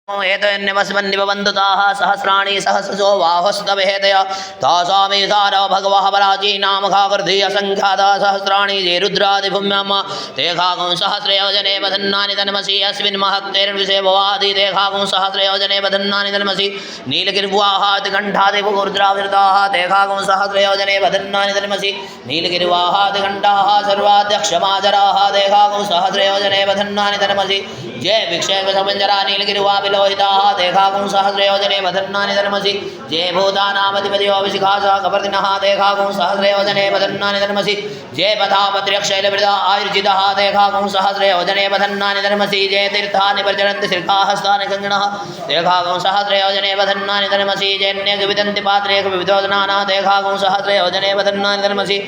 एतन्निवस्मन्निबन्धुताः सहस्राणि सहस्रशो बाहुस्तवेदय तासामेधार भगवः पराचीनामघाकृति असङ्ख्याता सहस्राणि ये रुद्रादिभूम्याम तेघागुं सहस्रयोजने बधन्नानि तन्मसि अस्मिन् महत्तेर्विषे भवादि तेघागुं सहस्रयोजने बधन्नानि तन्मसि नीलगिरिवाहादिकण्ठादिभुरुद्राविरताः तेघागुं सहस्रयोजने बधन्नानि तन्मसि नीलगिरिवाहादिकण्ठाः सर्वाध्यक्षमाजराः तेघागुं सहस्रयोजने बधन्नानि तन्मसि जय विक्षेपसमञ्जरा नीलगिरिवाविलोहिताः तेघागुं सहस्रयोजने बधन्नानि धर्मसि जय भूतानामधिपतियो विशिखासः कपर्दिनः तेघागुं सहस्रयोजने बधन्नानि धर्मसि जय पथापत्र्यक्षैलवृता आयुर्जितः तेघागुं सहस्रयोजने बधन्नानि धर्मसि जय तीर्थानि प्रचरन्ति शिल्काहस्तानि गङ्गिणः तेघागुं सहस्रयोजने बधन्नानि धर्मसि जयन्यविदन्ति पात्रेषु विविधोदनाना तेघागुं सहस्रयोजने बधन्नानि धर्मसि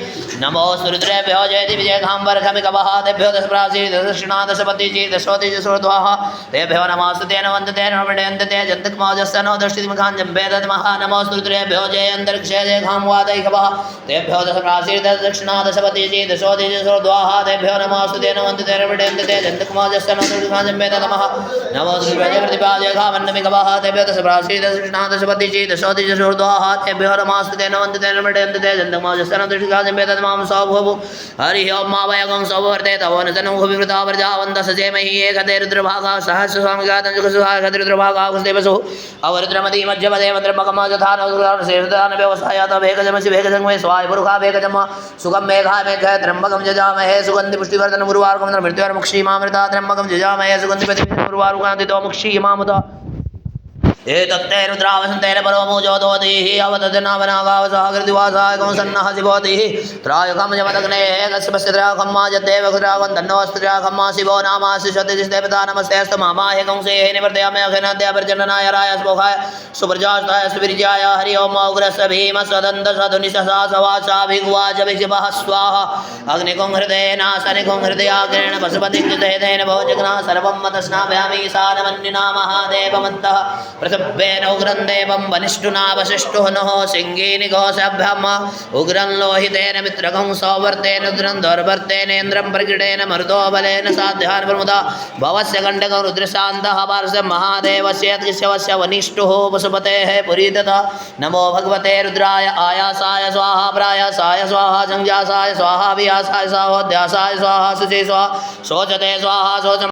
नमोऽस्तु रुद्रेभ्यो जयति विजयघाम्बरखमिकवः तेभ्यो दशप्रासी दशदक्षिणा दशपतिचि दशोतिजसोर्ध्वाः तेभ्यो नमोऽस्तु तेन वन्दते नमः ते जन्तक्माजस्तनो दर्शितिमुखाञ्जम्भेदमः नमोऽस्तु रुद्रेभ्यो जयन्तरिक्षे जयघाम्वादैकवः तेभ्यो दशप्रासी दशदक्षिणा दशपतिचि दशोतिजसोर्ध्वाः तेभ्यो नमोऽस्तु तेन वन्दते नमः ते जन्तक्माजस्तनो दर्शितिमुखाञ्जम्भेदमः नमोऽस्तु प्रतिभा जयघामन्नमिकवः तेभ्यो दशप्रासी दशदक्षिणा दशपतिचि दशोतिजसोर्ध्वाः तेभ्यो नमोऽस्तु तेन वन्दते नमः ते जन्तक्माजस्तनो दर्शितिमुखाञ्जम्भेदमः सौभवु हरिः ओं मावयगं सौवर्ते तवो न तनु विवृता वर्जावन्तः सजेमहि एकते रुद्रभागा सहस्रस्वामिघातं जुगसुहागतिरुद्रभागा कुस्देवसु अवरुद्रमती मध्यमदे मन्त्रमकमाजधान व्यवसायात भेगजमसि भेगजङ्मे स्वाय पुरुखा भेगजम सुगम मेघा मेघ त्र्यम्बकं जजामहे सुगन्धि पुष्टिवर्धन गुरुवारुकं मृत्युर्मुक्षीमामृता त्र्यम्बकं जजामहे सुगन्धिपति गुरुवारुकान्तितो मुक्षीमामुत एतत्ते रुद्रावसन्तेन परो मुजोदोतिः अवतदनावनागावसागृतिवासाय कंसन्नः शिवोतिः त्रायुकं जमदग्नेः कस्यपस्य त्रायुकं माजद्देव खुद्रावं तन्नोऽस्त्र्याकं मा शिवो नामासि सत्यजिस्देवता नमस्ते अस्तु मामाय कंसेः निवर्तयामि अघनाद्यापर्जननाय राय स्पोहाय सुप्रजाष्टाय सुविर्याय हरि ओं उग्रस्य भीमसदन्तसदुनिशसासवाचाभिगुवाच विशिवः स्वाहा अग्निकुं हृदयेनाशनिकुं हृदयाग्रेण पशुपतिकृतेन भोजग्ना सर्वं मतस्नाभयामि सानमन्युना महादेवमन्तः प्रसभ्येन उग्रं देवं वनिष्ठुना वसिष्ठुः नः सिंहीनिघोषभ्यम उग्रं लोहितेन मित्रकं सौवर्तेन रुद्रं दौर्वर्तेनेन्द्रं प्रकीटेन मरुतो बलेन साध्यान् प्रमुदा भवस्य कण्डकं रुद्रशान्तः पार्श्व महादेवस्य केशवस्य वनिष्ठुः पशुपतेः पुरीतः नमो भगवते रुद्राय आयासाय स्वाहा प्रायासाय स्वाहा संज्ञासाय स्वाहा वियासाय स्वाहोध्यासाय स्वाहा शुचि स्वाहा शोचते स्वाहा शोच